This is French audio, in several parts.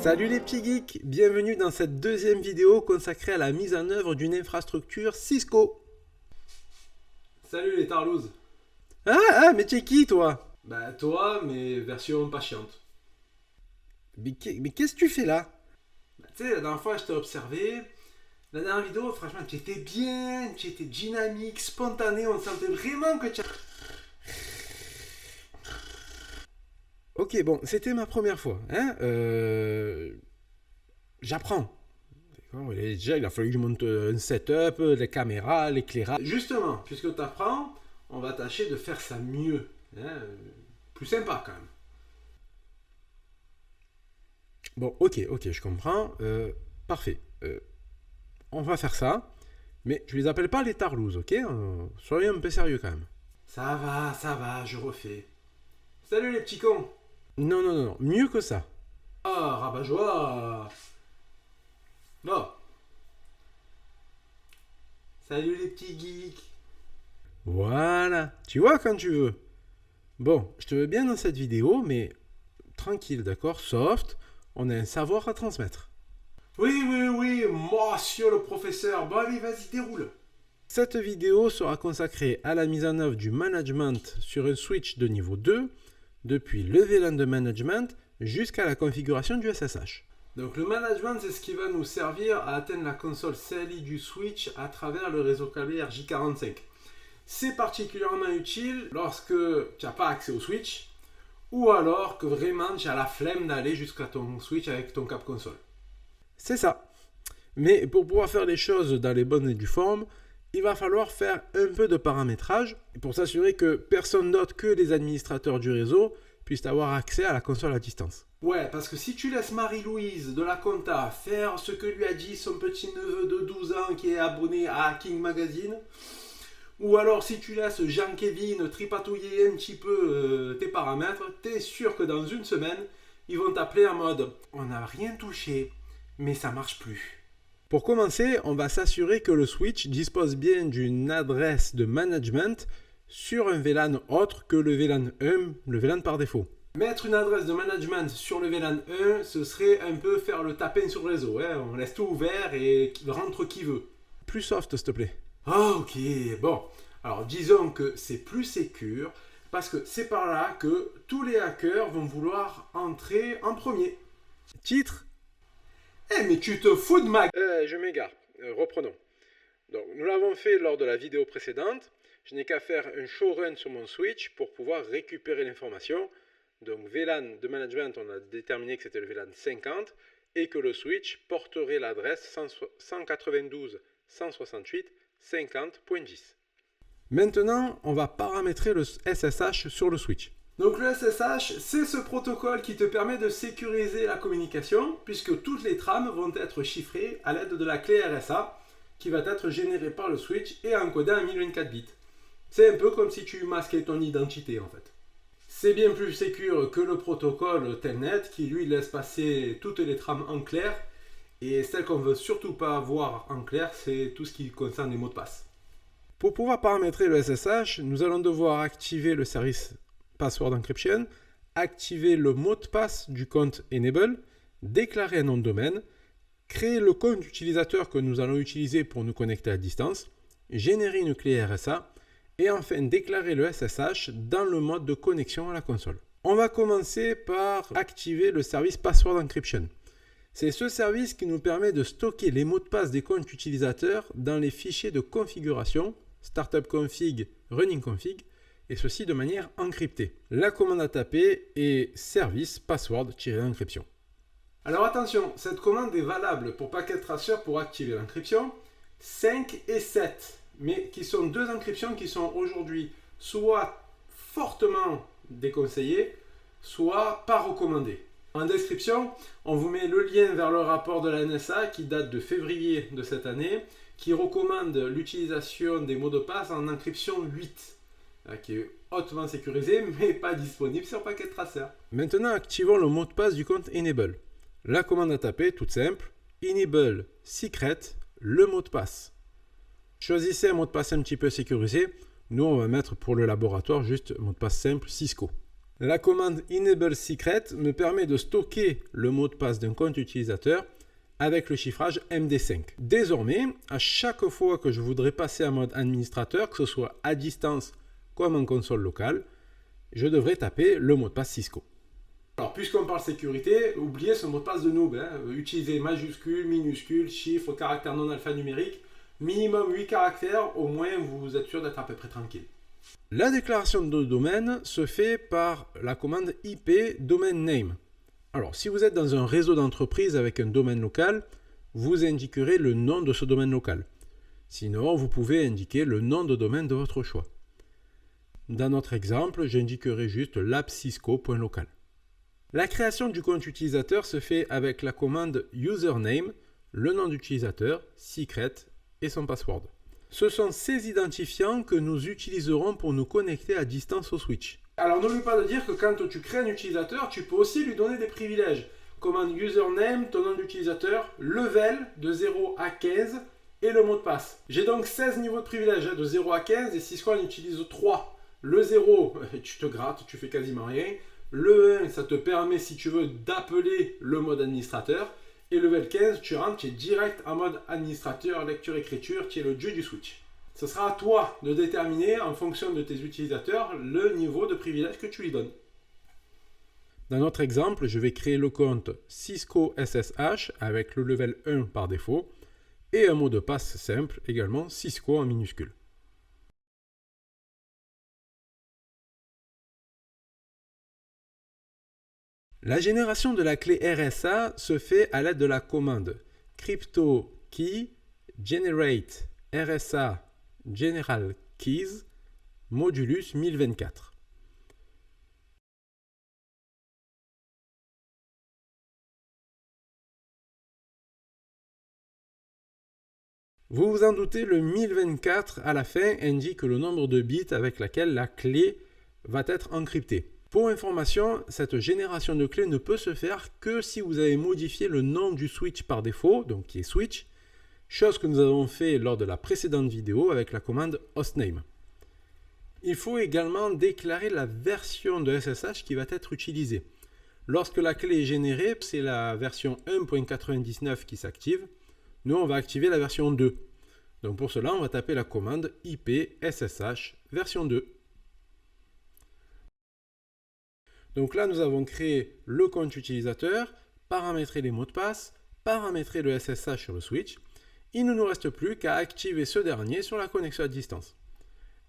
Salut les petits geeks, bienvenue dans cette deuxième vidéo consacrée à la mise en œuvre d'une infrastructure Cisco. Salut les tarlouses. Mais t'es qui toi? Bah toi, mais version pas chiante. Mais qu'est-ce que tu fais là? Bah, tu sais, la dernière fois je t'ai observé. La dernière vidéo, franchement, tu étais bien, tu étais dynamique, spontané, on sentait vraiment que tu... Ok, bon, c'était ma première fois, hein. J'apprends. D'accord, et déjà, il a fallu que je monte un setup, les caméras, l'éclairage. Justement, puisque tu apprends, on va tâcher de faire ça mieux. Hein, plus sympa quand même. Bon, ok, je comprends. Parfait. On va faire ça, mais je les appelle pas les tarlouses, ok? Soyez un peu sérieux quand même. Ça va, je refais. Salut les petits cons. Non, mieux que ça. Ah, rabat-joie. Non. Salut les petits geeks. Voilà, tu vois quand tu veux. Bon, je te veux bien dans cette vidéo, mais tranquille, d'accord, soft, on a un savoir à transmettre. Oui, monsieur le professeur. Bon allez, vas-y, déroule. Cette vidéo sera consacrée à la mise en œuvre du management sur un switch de niveau 2, depuis le VLAN de management jusqu'à la configuration du SSH. Donc le management, c'est ce qui va nous servir à atteindre la console CLI du switch à travers le réseau câblé RJ45. C'est particulièrement utile lorsque tu n'as pas accès au switch ou alors que vraiment tu as la flemme d'aller jusqu'à ton switch avec ton câble console. C'est ça. Mais pour pouvoir faire les choses dans les bonnes et dues formes, il va falloir faire un peu de paramétrage pour s'assurer que personne d'autre que les administrateurs du réseau puissent avoir accès à la console à distance. Ouais, parce que si tu laisses Marie-Louise de la compta faire ce que lui a dit son petit-neveu de 12 ans qui est abonné à Hacking Magazine, ou alors si tu laisses Jean-Kévin tripatouiller un petit peu tes paramètres, t'es sûr que dans une semaine, ils vont t'appeler en mode « On n'a rien touché, mais ça marche plus ». Pour commencer, on va s'assurer que le switch dispose bien d'une adresse de management sur un VLAN autre que le VLAN 1, le VLAN par défaut. Mettre une adresse de management sur le VLAN 1, ce serait un peu faire le tapin sur le réseau. Hein. On laisse tout ouvert et rentre qui veut. Plus soft, s'il te plaît. Ah ok, bon. Alors disons que c'est plus sécure parce que c'est par là que tous les hackers vont vouloir entrer en premier. Titre. Eh mais tu te fous de ma... Je m'égare. Reprenons. Donc, nous l'avons fait lors de la vidéo précédente. Je n'ai qu'à faire un show run sur mon switch pour pouvoir récupérer l'information. Donc VLAN de management, on a déterminé que c'était le VLAN 50 et que le switch porterait l'adresse 192.168.50.10. Maintenant, on va paramétrer le SSH sur le switch. Donc le SSH, c'est ce protocole qui te permet de sécuriser la communication puisque toutes les trames vont être chiffrées à l'aide de la clé RSA qui va être générée par le switch et encodée en 1024 bits. C'est un peu comme si tu masquais ton identité en fait. C'est bien plus sécure que le protocole Telnet qui lui laisse passer toutes les trames en clair et celle qu'on veut surtout pas voir en clair, c'est tout ce qui concerne les mots de passe. Pour pouvoir paramétrer le SSH, nous allons devoir activer le service Password Encryption, activer le mot de passe du compte Enable, déclarer un nom de domaine, créer le compte utilisateur que nous allons utiliser pour nous connecter à distance, générer une clé RSA et enfin déclarer le SSH dans le mode de connexion à la console. On va commencer par activer le service Password Encryption. C'est ce service qui nous permet de stocker les mots de passe des comptes utilisateurs dans les fichiers de configuration startup config, running config, et ceci de manière encryptée. La commande à taper est service password-encryption. Alors attention, cette commande est valable pour Packet Tracer pour activer l'encryption 5 et 7, mais qui sont deux encryptions qui sont aujourd'hui soit fortement déconseillées, soit pas recommandées. En description, on vous met le lien vers le rapport de la NSA qui date de février de cette année, qui recommande l'utilisation des mots de passe en encryption 8, qui est hautement sécurisé mais pas disponible sur Packet Tracer. Maintenant, activons le mot de passe du compte Enable. La commande à taper, toute simple, Enable secret, le mot de passe. Choisissez un mot de passe un petit peu sécurisé. Nous, on va mettre pour le laboratoire juste un mot de passe simple Cisco. La commande Enable Secret me permet de stocker le mot de passe d'un compte utilisateur avec le chiffrage MD5. Désormais, à chaque fois que je voudrais passer en mode administrateur, que ce soit à distance comme en console locale, je devrais taper le mot de passe Cisco. Alors, puisqu'on parle sécurité, oubliez ce mot de passe de noob. Utilisez majuscules, minuscules, chiffres, caractères non alphanumériques. Minimum 8 caractères, au moins vous êtes sûr d'être à peu près tranquille. La déclaration de domaine se fait par la commande IP domain name. Alors, si vous êtes dans un réseau d'entreprise avec un domaine local, vous indiquerez le nom de ce domaine local. Sinon, vous pouvez indiquer le nom de domaine de votre choix. Dans notre exemple, j'indiquerai juste labcisco.local. La création du compte utilisateur se fait avec la commande username, le nom d'utilisateur, secret et son password. Ce sont ces identifiants que nous utiliserons pour nous connecter à distance au switch. Alors n'oublie pas de dire que quand tu crées un utilisateur, tu peux aussi lui donner des privilèges. Commande username, ton nom d'utilisateur, level de 0 à 15 et le mot de passe. J'ai donc 16 niveaux de privilèges, de 0 à 15, et Cisco en utilise 3. Le 0, tu te grattes, tu fais quasiment rien. Le 1, ça te permet, si tu veux, d'appeler le mode administrateur. Et level 15, tu rentres, tu es direct en mode administrateur, lecture-écriture, tu es le dieu du switch. Ce sera à toi de déterminer, en fonction de tes utilisateurs, le niveau de privilège que tu lui donnes. Dans notre exemple, je vais créer le compte Cisco SSH avec le level 1 par défaut et un mot de passe simple, également Cisco en minuscule. La génération de la clé RSA se fait à l'aide de la commande crypto-key generate RSA general keys modulus 1024. Vous vous en doutez, le 1024 à la fin indique le nombre de bits avec laquelle la clé va être encryptée. Pour information, cette génération de clés ne peut se faire que si vous avez modifié le nom du switch par défaut, donc qui est switch, chose que nous avons fait lors de la précédente vidéo avec la commande hostname. Il faut également déclarer la version de SSH qui va être utilisée. Lorsque la clé est générée, c'est la version 1.99 qui s'active. Nous, on va activer la version 2. Donc pour cela, on va taper la commande IP SSH version 2. Donc là, nous avons créé le compte utilisateur, paramétré les mots de passe, paramétré le SSH sur le switch. Il ne nous reste plus qu'à activer ce dernier sur la connexion à distance.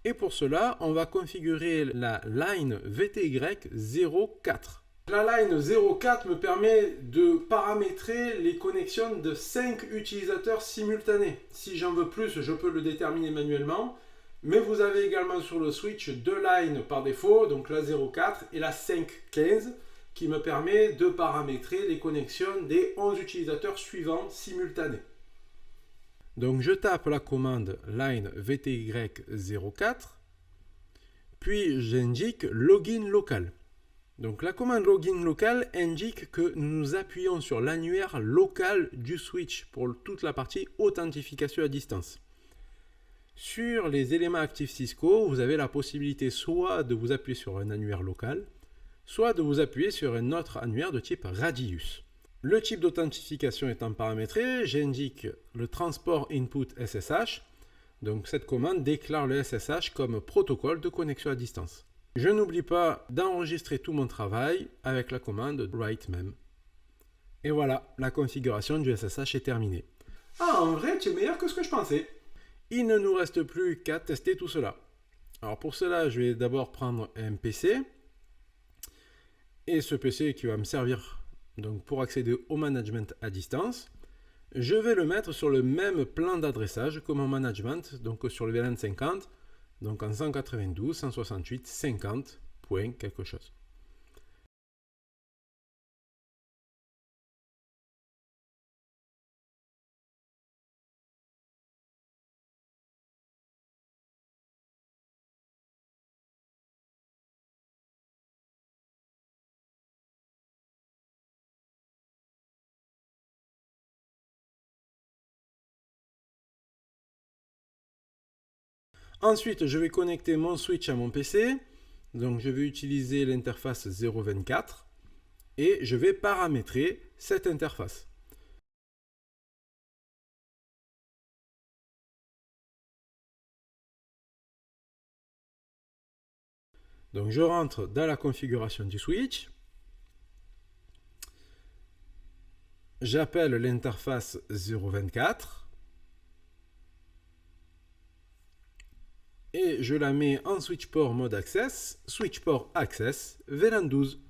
Et pour cela, on va configurer la line VTY04. La line 04 me permet de paramétrer les connexions de 5 utilisateurs simultanés. Si j'en veux plus, je peux le déterminer manuellement. Mais vous avez également sur le switch deux lines par défaut, donc la 04 et la 515, qui me permet de paramétrer les connexions des 11 utilisateurs suivants simultanés. Donc je tape la commande line VTY04, puis j'indique login local. Donc la commande login local indique que nous nous appuyons sur l'annuaire local du switch pour toute la partie authentification à distance. Sur les éléments actifs Cisco, vous avez la possibilité soit de vous appuyer sur un annuaire local, soit de vous appuyer sur un autre annuaire de type Radius. Le type d'authentification étant paramétré, j'indique le transport input SSH. Donc cette commande déclare le SSH comme protocole de connexion à distance. Je n'oublie pas d'enregistrer tout mon travail avec la commande write-mem. Et voilà, la configuration du SSH est terminée. Ah, en vrai, tu es meilleur que ce que je pensais. Il ne nous reste plus qu'à tester tout cela. Alors pour cela, je vais d'abord prendre un PC. Et ce PC qui va me servir donc, pour accéder au management à distance. Je vais le mettre sur le même plan d'adressage que mon management, donc sur le VLAN 50, donc en 192, 168, 50, point quelque chose. Ensuite, je vais connecter mon switch à mon PC. Donc je vais utiliser l'interface 0.24 et je vais paramétrer cette interface. Donc je rentre dans la configuration du switch. J'appelle l'interface 0.24 et je la mets en switch port mode access, switch port access, VLAN 12.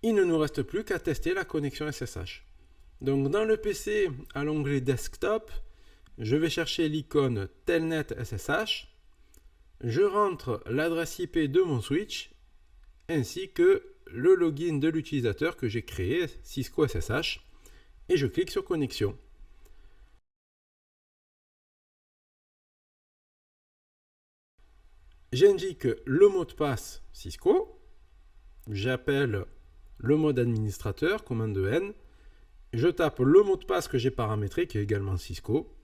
Il ne nous reste plus qu'à tester la connexion SSH. Donc dans le PC, à l'onglet Desktop, je vais chercher l'icône Telnet SSH. Je rentre l'adresse IP de mon switch ainsi que le login de l'utilisateur que j'ai créé, Cisco SSH, et je clique sur connexion. J'indique le mot de passe Cisco, j'appelle le mode administrateur, commande N, je tape le mot de passe que j'ai paramétré, qui est également Cisco,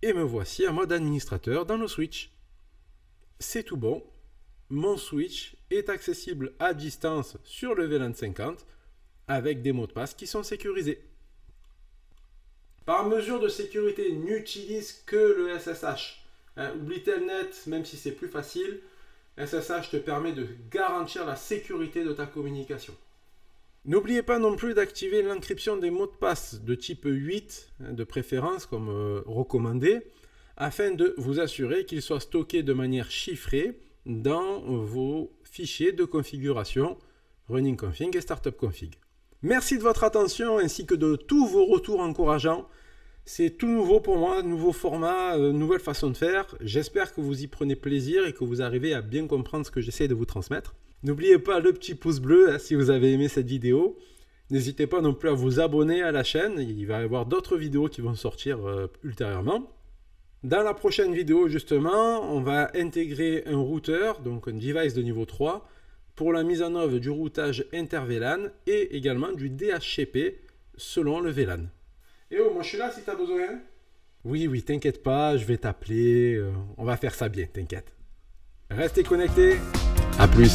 et me voici en mode administrateur dans le switch. C'est tout bon, mon switch est accessible à distance sur le VLAN 50 avec des mots de passe qui sont sécurisés. Par mesure de sécurité, n'utilise que le SSH. Oublie Telnet, même si c'est plus facile. SSH te permet de garantir la sécurité de ta communication. N'oubliez pas non plus d'activer l'encryption des mots de passe de type 8, de préférence comme recommandé, afin de vous assurer qu'ils soient stockés de manière chiffrée dans vos fichiers de configuration Running Config et Startup Config. Merci de votre attention ainsi que de tous vos retours encourageants. C'est tout nouveau pour moi, nouveau format, nouvelle façon de faire. J'espère que vous y prenez plaisir et que vous arrivez à bien comprendre ce que j'essaie de vous transmettre. N'oubliez pas le petit pouce bleu si vous avez aimé cette vidéo. N'hésitez pas non plus à vous abonner à la chaîne. Il va y avoir d'autres vidéos qui vont sortir ultérieurement. Dans la prochaine vidéo, justement, on va intégrer un routeur, donc un device de niveau 3, pour la mise en œuvre du routage inter-VLAN et également du DHCP selon le VLAN. Et oh, moi je suis là si tu as besoin. Oui, t'inquiète pas, je vais t'appeler. On va faire ça bien, t'inquiète. Restez connectés. À plus.